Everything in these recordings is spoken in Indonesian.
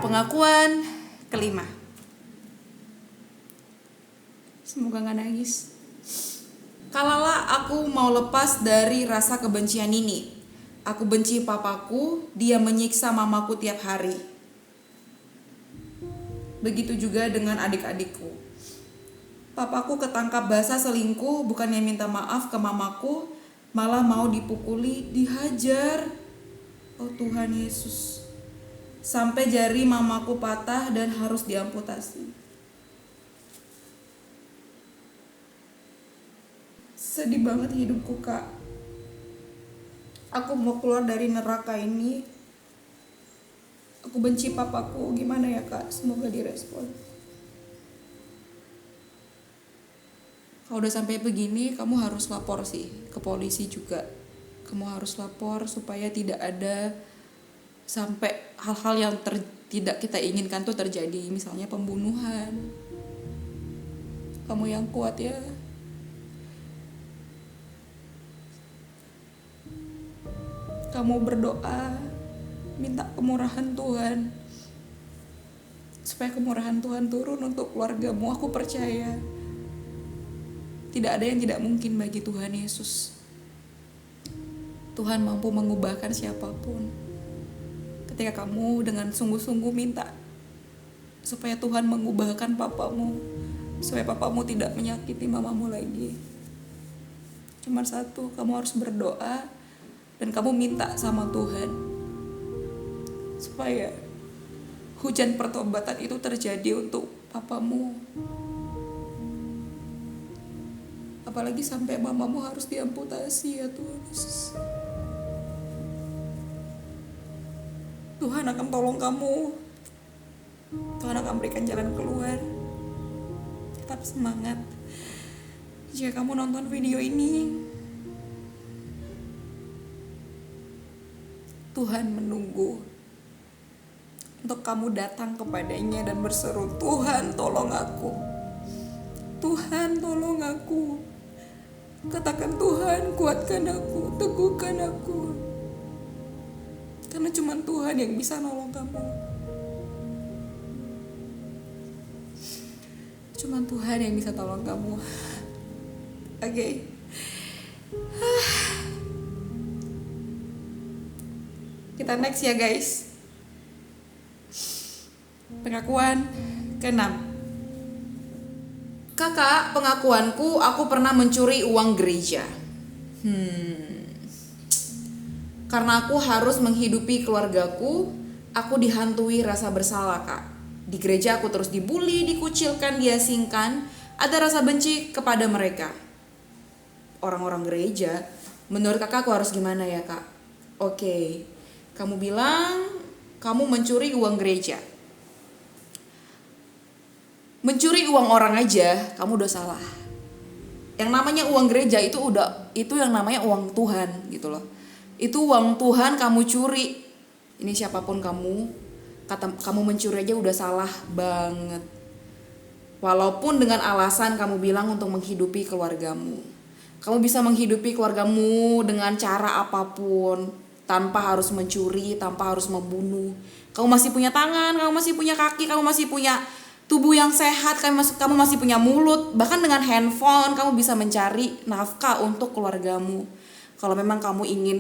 pengakuan kelima. Semoga gak nangis. Kalalah aku mau lepas dari rasa kebencian ini. Aku benci papaku, dia menyiksa mamaku tiap hari. Begitu juga dengan adik-adikku. Papaku ketangkap basah selingkuh, bukannya minta maaf ke mamaku, malah mau dipukuli, dihajar. Oh Tuhan Yesus. Sampai jari mamaku patah dan harus diamputasi. Sedih banget hidupku, Kak. Aku mau keluar dari neraka ini. Aku benci papaku. Gimana ya, Kak? Semoga direspon. Kalau udah sampai begini, kamu harus lapor sih ke polisi juga. Kamu harus lapor supaya tidak ada sampai hal-hal yang tidak kita inginkan tuh terjadi. Misalnya pembunuhan. Kamu yang kuat ya. Kamu berdoa, minta kemurahan Tuhan, supaya kemurahan Tuhan turun untuk keluargamu. Aku percaya tidak ada yang tidak mungkin bagi Tuhan Yesus. Tuhan mampu mengubahkan siapapun. Ketika kamu dengan sungguh-sungguh minta supaya Tuhan mengubahkan papamu, supaya papamu tidak menyakiti mamamu lagi. Cuma satu, kamu harus berdoa dan kamu minta sama Tuhan supaya hujan pertobatan itu terjadi untuk papamu. Apalagi sampai mamamu harus diamputasi ya Tuhan Yesus. Tuhan akan tolong kamu. Tuhan akan berikan jalan keluar. Tetap semangat. Jika kamu nonton video ini, Tuhan menunggu untuk kamu datang kepadanya dan berseru, Tuhan tolong aku. Tuhan tolong aku. Katakan Tuhan kuatkan aku, teguhkan aku. Karena cuma Tuhan yang bisa nolong kamu. Cuma Tuhan yang bisa tolong kamu. Oke. Kita next ya guys. Pengakuan ke-6. Kakak, pengakuanku, aku pernah mencuri uang gereja. Karena aku harus menghidupi keluargaku, aku dihantui rasa bersalah, Kak. Di gereja aku terus dibully, dikucilkan, diasingkan, ada rasa benci kepada mereka. Orang-orang gereja, menurut kakak aku harus gimana ya, Kak? Oke. Kamu bilang kamu mencuri uang gereja. Mencuri uang orang aja kamu udah salah. Yang namanya uang gereja itu yang namanya uang Tuhan gitu loh. Itu uang Tuhan kamu curi. Ini siapapun kamu mencuri aja udah salah banget. Walaupun dengan alasan kamu bilang untuk menghidupi keluargamu. Kamu bisa menghidupi keluargamu dengan cara apapun, tanpa harus mencuri, tanpa harus membunuh. Kamu masih punya tangan, kamu masih punya kaki, kamu masih punya tubuh yang sehat, kamu masih punya mulut. Bahkan dengan handphone kamu bisa mencari nafkah untuk keluargamu. Kalau memang kamu ingin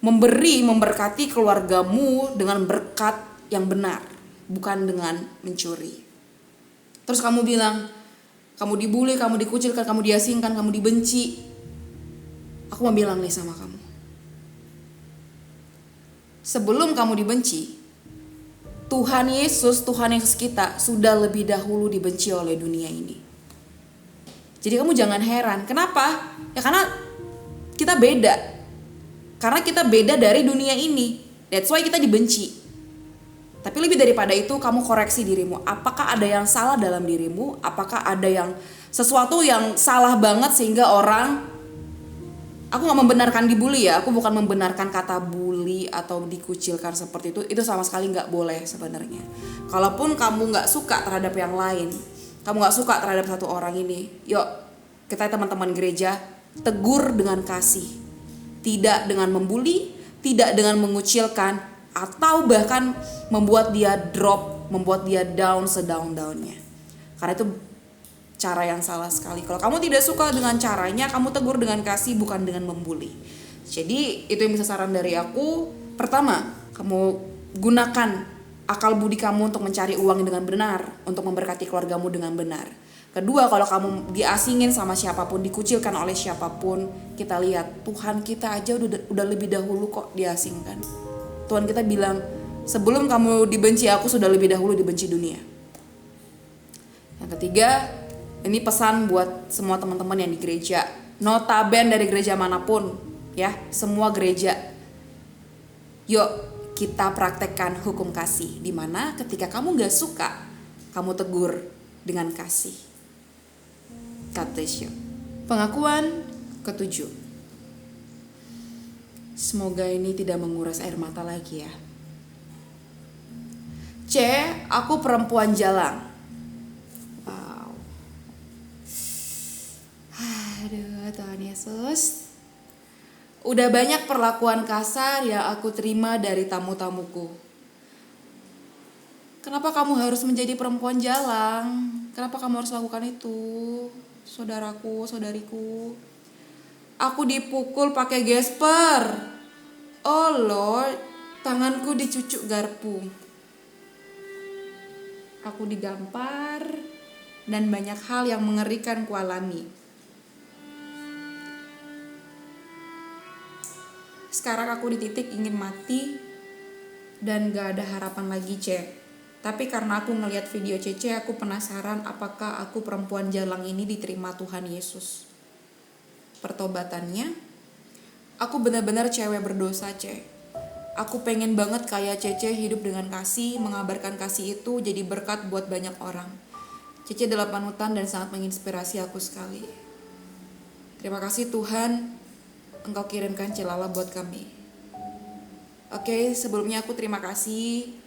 memberkati keluargamu dengan berkat yang benar, bukan dengan mencuri. Terus kamu bilang, kamu dibully, kamu dikucilkan, kamu diasingkan, kamu dibenci. Aku mau bilang nih sama kamu. Sebelum kamu dibenci, Tuhan Yesus kita sudah lebih dahulu dibenci oleh dunia ini. Jadi kamu jangan heran. Kenapa? Ya karena kita beda. Karena kita beda dari dunia ini. That's why kita dibenci. Tapi lebih daripada itu, kamu koreksi dirimu. Apakah ada yang salah dalam dirimu? Apakah ada sesuatu yang salah banget sehingga orang... Aku gak membenarkan dibully ya. Aku bukan membenarkan kata bully atau dikucilkan seperti itu. Itu sama sekali gak boleh sebenarnya. Kalaupun kamu gak suka terhadap yang lain, kamu gak suka terhadap satu orang ini, yuk kita teman-teman gereja tegur dengan kasih. Tidak dengan membuli, tidak dengan mengucilkan, atau bahkan membuat dia drop membuat dia down sedown-downnya. Karena itu cara yang salah sekali. Kalau kamu tidak suka dengan caranya, kamu tegur dengan kasih, bukan dengan membuli. Jadi itu yang bisa saran dari aku. Pertama, kamu gunakan akal budi kamu untuk mencari uang dengan benar, untuk memberkati keluargamu dengan benar. Kedua, kalau kamu diasingin sama siapapun, dikucilkan oleh siapapun, kita lihat Tuhan kita aja udah lebih dahulu kok diasingkan. Tuhan kita bilang, sebelum kamu dibenci aku sudah lebih dahulu dibenci dunia. Yang ketiga, ini pesan buat semua teman-teman yang di gereja, notaben dari gereja manapun, ya, semua gereja. Yuk kita praktekkan hukum kasih, dimana ketika kamu gak suka, kamu tegur dengan kasih. God bless you. Pengakuan ke-7. Semoga ini tidak menguras air mata lagi ya. C, aku perempuan jalang. Wow. Aduh, Tuhan Yesus. Udah banyak perlakuan kasar yang aku terima dari tamu-tamuku. Kenapa kamu harus menjadi perempuan jalang? Kenapa kamu harus lakukan itu? Saudaraku, saudariku. Aku dipukul pakai gesper. Oh Lord, tanganku dicucuk garpu. Aku digampar dan banyak hal yang mengerikan kualami. Sekarang aku di titik ingin mati dan gak ada harapan lagi, Cek. Tapi karena aku ngelihat video Cece, aku penasaran apakah aku perempuan jalang ini diterima Tuhan Yesus. Pertobatannya, aku benar-benar cewek berdosa, Cek. Aku pengen banget kayak Cece hidup dengan kasih, mengabarkan kasih itu jadi berkat buat banyak orang. Cece adalah panutan dan sangat menginspirasi aku sekali. Terima kasih Tuhan, Engkau kirimkan Celala buat kami. Oke, sebelumnya aku terima kasih.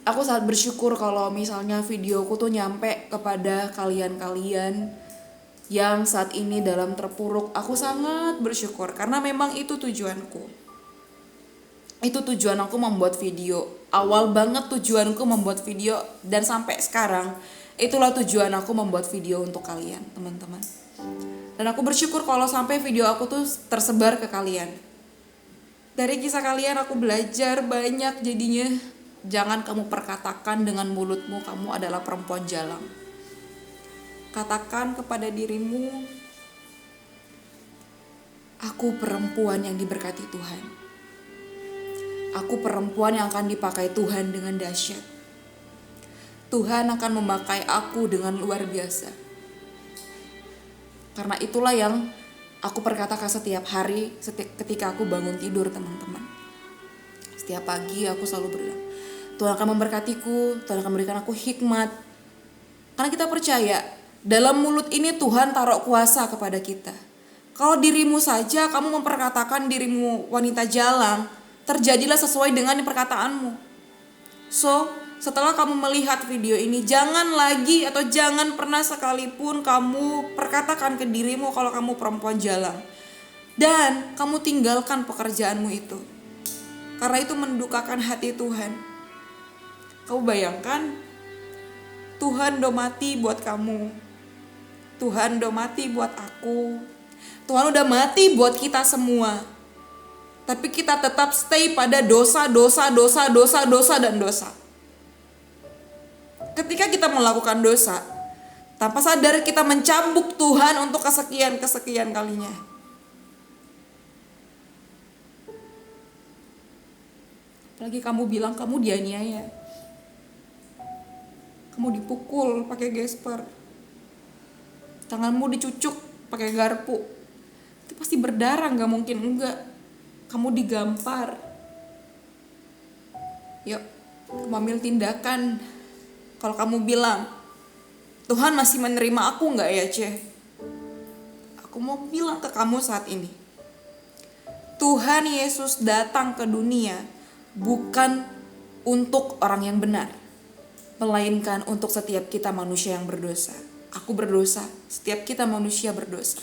Aku sangat bersyukur kalau misalnya videoku tuh nyampe kepada kalian-kalian yang saat ini dalam terpuruk. Aku sangat bersyukur karena memang itu tujuanku. Itu tujuan aku membuat video. Awal banget tujuanku membuat video dan sampai sekarang itulah tujuan aku membuat video untuk kalian, teman-teman. Dan aku bersyukur kalau sampai video aku tuh tersebar ke kalian. Dari kisah kalian aku belajar banyak jadinya. Jangan kamu perkatakan dengan mulutmu kamu adalah perempuan jalang. Katakan kepada dirimu, aku perempuan yang diberkati Tuhan. Aku perempuan yang akan dipakai Tuhan dengan dahsyat. Tuhan akan memakai aku dengan luar biasa. Karena itulah yang aku perkatakan setiap hari ketika aku bangun tidur, teman-teman. Setiap pagi aku selalu berdoa, Tuhan akan memberkatiku, Tuhan akan memberikan aku hikmat. Karena kita percaya, dalam mulut ini Tuhan taruh kuasa kepada kita. Kalau dirimu saja kamu memperkatakan dirimu wanita jalang, terjadilah sesuai dengan perkataanmu. So, setelah kamu melihat video ini, jangan lagi atau jangan pernah sekalipun kamu perkatakan ke dirimu kalau kamu perempuan jalang. Dan kamu tinggalkan pekerjaanmu itu. Karena itu mendukakan hati Tuhan. Kamu bayangkan, Tuhan udah mati buat kamu. Tuhan udah mati buat aku. Tuhan udah mati buat kita semua. Tapi kita tetap stay pada dosa, dan dosa. Ketika kita melakukan dosa, tanpa sadar kita mencambuk Tuhan untuk kesekian kalinya. Apalagi kamu bilang kamu dianiaya. Kamu dipukul pakai gesper. Tanganmu dicucuk pakai garpu. Itu pasti berdarah, gak mungkin enggak. Kamu digampar. Yuk, kamu ambil tindakan. Kalau kamu bilang, Tuhan masih menerima aku gak ya, Ceh? Aku mau bilang ke kamu saat ini. Tuhan Yesus datang ke dunia bukan untuk orang yang benar, melainkan untuk setiap kita manusia yang berdosa. Aku berdosa, setiap kita manusia berdosa.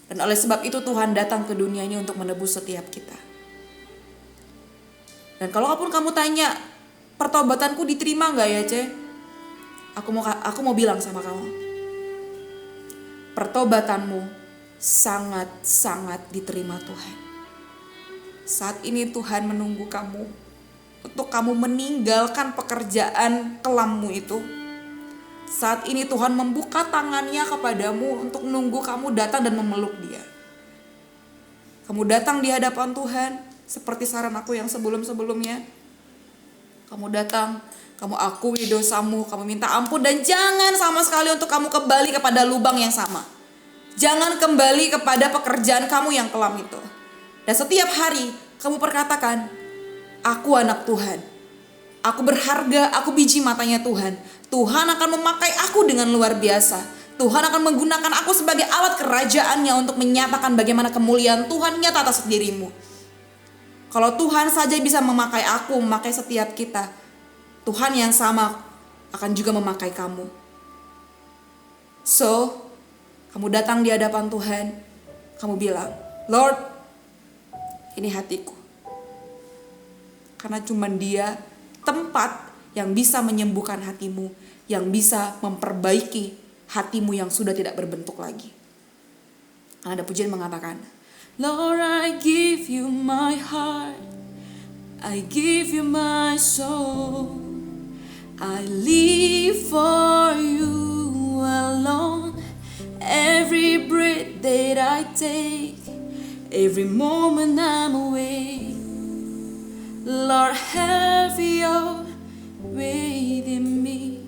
Dan oleh sebab itu Tuhan datang ke dunia ini untuk menebus setiap kita. Dan kalaupun kamu tanya, pertobatanku diterima gak ya, Ce? Aku mau bilang sama kamu, pertobatanmu sangat-sangat diterima Tuhan. Saat ini Tuhan menunggu kamu untuk kamu meninggalkan pekerjaan kelammu itu. Saat ini Tuhan membuka tangannya kepadamu untuk menunggu kamu datang dan memeluk Dia. Kamu datang di hadapan Tuhan seperti saran aku yang sebelum-sebelumnya. Kamu datang, kamu akui dosamu, kamu minta ampun, dan jangan sama sekali untuk kamu kembali kepada lubang yang sama. Jangan kembali kepada pekerjaan kamu yang kelam itu. Dan setiap hari kamu perkatakan, aku anak Tuhan. Aku berharga, aku biji matanya Tuhan. Tuhan akan memakai aku dengan luar biasa. Tuhan akan menggunakan aku sebagai alat kerajaannya untuk menyatakan bagaimana kemuliaan Tuhan nyata atas dirimu. Kalau Tuhan saja bisa memakai aku, memakai setiap kita, Tuhan yang sama akan juga memakai kamu. So, kamu datang di hadapan Tuhan, kamu bilang, Lord, ini hatiku. Karena cuma Dia tempat yang bisa menyembuhkan hatimu, yang bisa memperbaiki hatimu yang sudah tidak berbentuk lagi. Ada pujian mengatakan, Lord, I give you my heart, I give you my soul, I live for you alone. Every breath that I take, every moment I'm awake, Lord, have your way in me.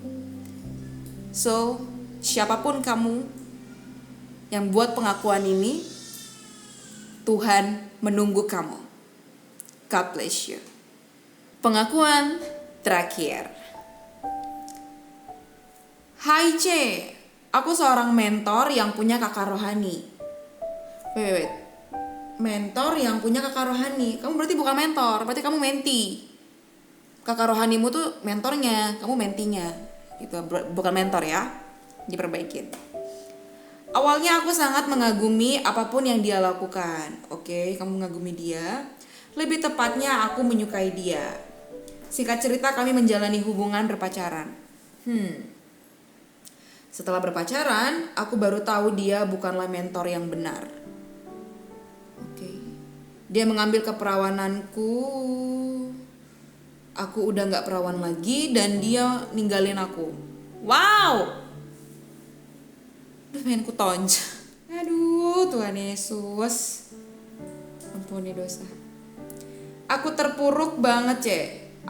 So, siapapun kamu yang buat pengakuan ini, Tuhan menunggu kamu. God bless you. Pengakuan terakhir. Hai C, aku seorang mentor yang punya kakak rohani. Wait. Mentor yang punya kakak rohani. Kamu berarti bukan mentor, berarti kamu menti. Kakak rohanimu tuh mentornya, kamu mentinya. Itu bukan mentor ya. Diperbaikin. Awalnya aku sangat mengagumi apapun yang dia lakukan. Oke, kamu mengagumi dia. Lebih tepatnya aku menyukai dia. Singkat cerita kami menjalani hubungan berpacaran. Setelah berpacaran, aku baru tahu dia bukanlah mentor yang benar. Oke. Dia mengambil keperawananku. Aku udah gak perawan lagi dan dia ninggalin aku. Wow! Aduh, pengen ku tonjol. Aduh, Tuhan Yesus, ampuni dosa. Aku terpuruk banget, Ce.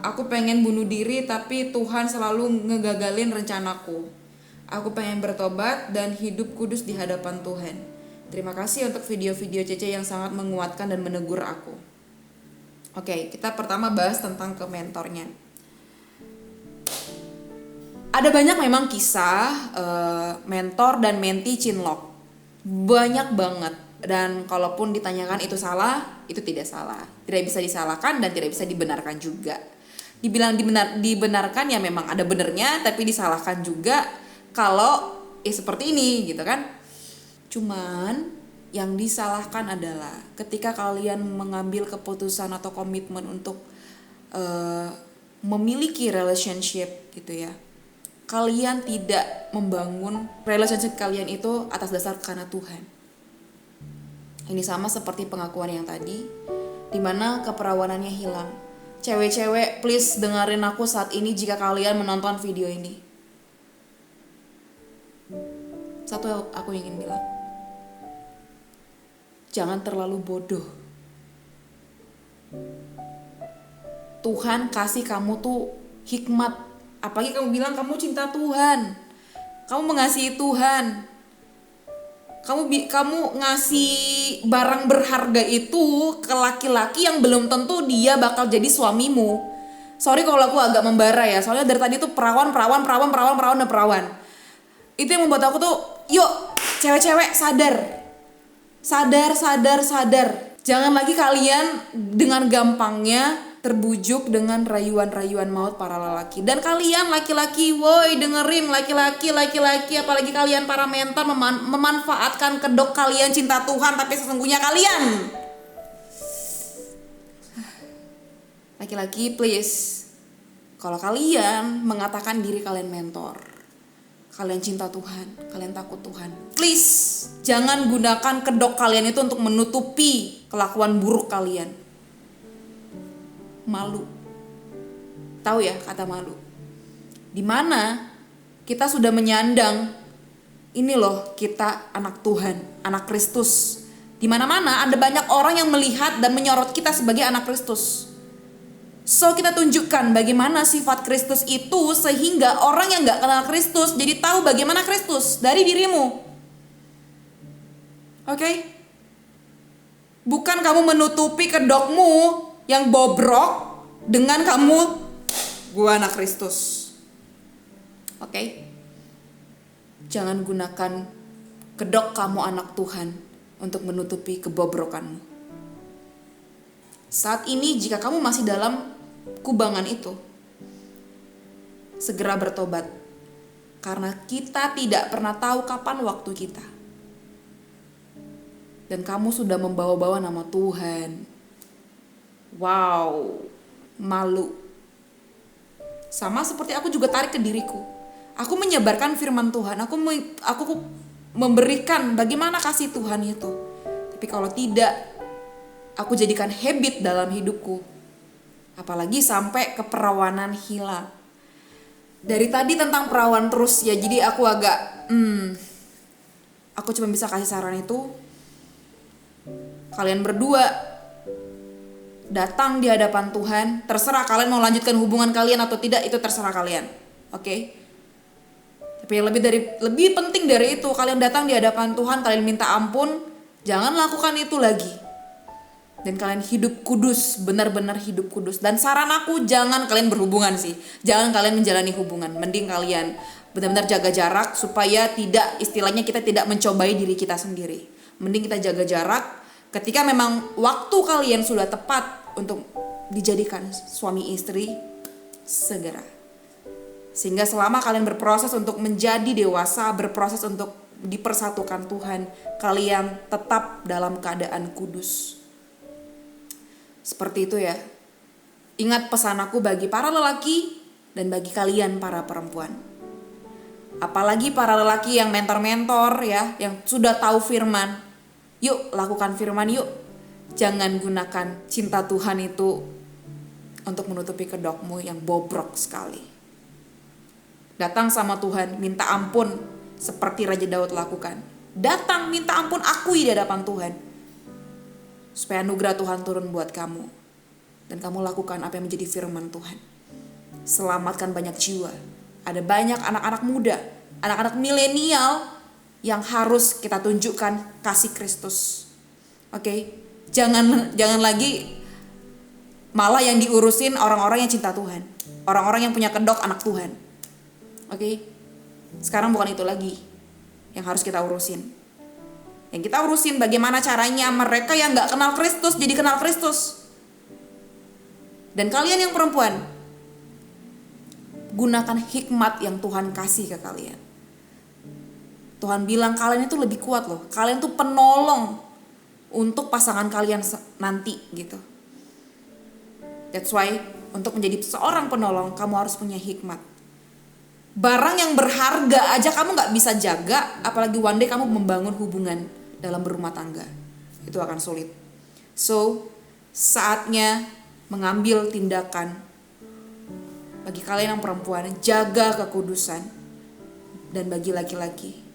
Aku pengen bunuh diri tapi Tuhan selalu ngegagalin rencanaku. Aku pengen bertobat dan hidup kudus di hadapan Tuhan. Terima kasih untuk video-video Cece yang sangat menguatkan dan menegur aku. Oke, kita pertama bahas tentang ke mentornya. Ada banyak memang kisah mentor dan menti chinlock. Banyak banget. Dan kalaupun ditanyakan itu salah, itu tidak salah. Tidak bisa disalahkan dan tidak bisa dibenarkan juga. Dibilang dibenarkan ya memang ada benernya, tapi disalahkan juga kalau seperti ini gitu kan. Cuman yang disalahkan adalah ketika kalian mengambil keputusan atau komitmen untuk memiliki relationship gitu ya. Kalian tidak membangun relationship kalian itu atas dasar karena Tuhan. Ini sama seperti pengakuan yang tadi, dimana keperawanannya hilang. Cewek-cewek, please dengerin aku saat ini jika kalian menonton video ini. Satu aku ingin bilang, jangan terlalu bodoh. Tuhan kasih kamu tuh hikmat. Apalagi kamu bilang kamu cinta Tuhan, kamu mengasihi Tuhan, kamu ngasih barang berharga itu ke laki-laki yang belum tentu dia bakal jadi suamimu. Sorry kalau aku agak membara ya, soalnya dari tadi tuh perawan. Itu yang membuat aku tuh, yuk cewek-cewek sadar. Jangan lagi kalian dengan gampangnya terbujuk dengan rayuan-rayuan maut para lelaki. Dan kalian laki-laki, woi dengerin, laki-laki, apalagi kalian para mentor memanfaatkan kedok kalian cinta Tuhan, tapi sesungguhnya kalian Laki-laki please, kalau kalian mengatakan diri kalian mentor, kalian cinta Tuhan, kalian takut Tuhan, please jangan gunakan kedok kalian itu untuk menutupi kelakuan buruk kalian. Malu. Tahu ya kata malu? Dimana kita sudah menyandang, ini loh kita anak Tuhan, anak Kristus. Dimana-mana ada banyak orang yang melihat dan menyorot kita sebagai anak Kristus. So kita tunjukkan bagaimana sifat Kristus itu sehingga orang yang gak kenal Kristus jadi tahu bagaimana Kristus dari dirimu. Oke? Bukan kamu menutupi kedokmu yang bobrok dengan kamu, gua anak Kristus. Oke? Jangan gunakan kedok kamu anak Tuhan untuk menutupi kebobrokanmu. Saat ini jika kamu masih dalam kubangan itu, segera bertobat. Karena kita tidak pernah tahu kapan waktu kita. Dan kamu sudah membawa-bawa nama Tuhan. Wow, malu. Sama seperti aku juga tarik ke diriku. Aku menyebarkan firman Tuhan. Aku memberikan bagaimana kasih Tuhan itu. Tapi kalau tidak, aku jadikan habit dalam hidupku. Apalagi sampai keperawanan hilang. Dari tadi tentang perawan terus ya, jadi aku agak aku cuma bisa kasih saran itu. Kalian berdua datang di hadapan Tuhan. Terserah kalian mau lanjutkan hubungan kalian atau tidak, itu terserah kalian. Oke? Tapi yang lebih penting dari itu, kalian datang di hadapan Tuhan, kalian minta ampun. Jangan lakukan itu lagi. Dan kalian hidup kudus, benar-benar hidup kudus. Dan saran aku, jangan kalian berhubungan sih. Jangan kalian menjalani hubungan. Mending kalian benar-benar jaga jarak supaya tidak, istilahnya kita tidak mencobai diri kita sendiri. Mending kita jaga jarak. Ketika memang waktu kalian sudah tepat untuk dijadikan suami istri, segera. Sehingga selama kalian berproses untuk menjadi dewasa, berproses untuk dipersatukan Tuhan, kalian tetap dalam keadaan kudus. Seperti itu ya. Ingat pesan aku bagi para lelaki dan bagi kalian para perempuan. Apalagi para lelaki yang mentor-mentor ya, yang sudah tahu firman. Yuk lakukan firman yuk. Jangan gunakan cinta Tuhan itu untuk menutupi kedokmu yang bobrok sekali. Datang sama Tuhan, minta ampun seperti Raja Daud lakukan. Datang minta ampun, akui di hadapan Tuhan. Supaya anugerah Tuhan turun buat kamu. Dan kamu lakukan apa yang menjadi firman Tuhan. Selamatkan banyak jiwa. Ada banyak anak-anak muda, anak-anak milenial yang harus kita tunjukkan kasih Kristus. Oke? Jangan lagi malah yang diurusin orang-orang yang cinta Tuhan. Orang-orang yang punya kedok anak Tuhan. Oke? Sekarang bukan itu lagi yang harus kita urusin. Yang kita urusin bagaimana caranya mereka yang gak kenal Kristus jadi kenal Kristus. Dan kalian yang perempuan, gunakan hikmat yang Tuhan kasih ke kalian. Tuhan bilang kalian itu lebih kuat loh. Kalian tuh penolong untuk pasangan kalian nanti gitu. That's why untuk menjadi seorang penolong kamu harus punya hikmat. Barang yang berharga aja kamu gak bisa jaga, apalagi one day kamu membangun hubungan dalam berumah tangga. Itu akan sulit. So, saatnya mengambil tindakan. Bagi kalian yang perempuan, jaga kekudusan. Dan bagi laki-laki.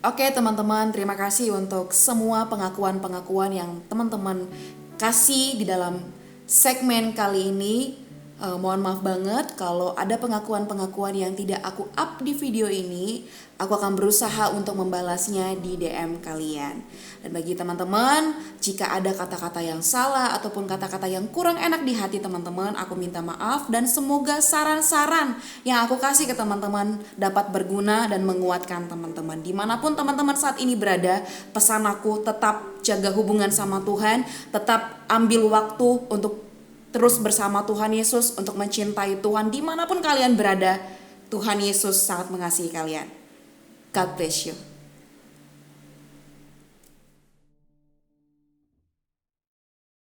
Oke teman-teman, terima kasih untuk semua pengakuan-pengakuan yang teman-teman kasih di dalam segmen kali ini. Mohon maaf banget kalau ada pengakuan-pengakuan yang tidak aku up di video ini. Aku akan berusaha untuk membalasnya di DM kalian. Dan bagi teman-teman, jika ada kata-kata yang salah ataupun kata-kata yang kurang enak di hati teman-teman, aku minta maaf. Dan semoga saran-saran yang aku kasih ke teman-teman dapat berguna dan menguatkan teman-teman. Dimanapun teman-teman saat ini berada, pesan aku tetap jaga hubungan sama Tuhan. Tetap ambil waktu untuk terus bersama Tuhan Yesus, untuk mencintai Tuhan dimanapun kalian berada. Tuhan Yesus sangat mengasihi kalian. God bless you.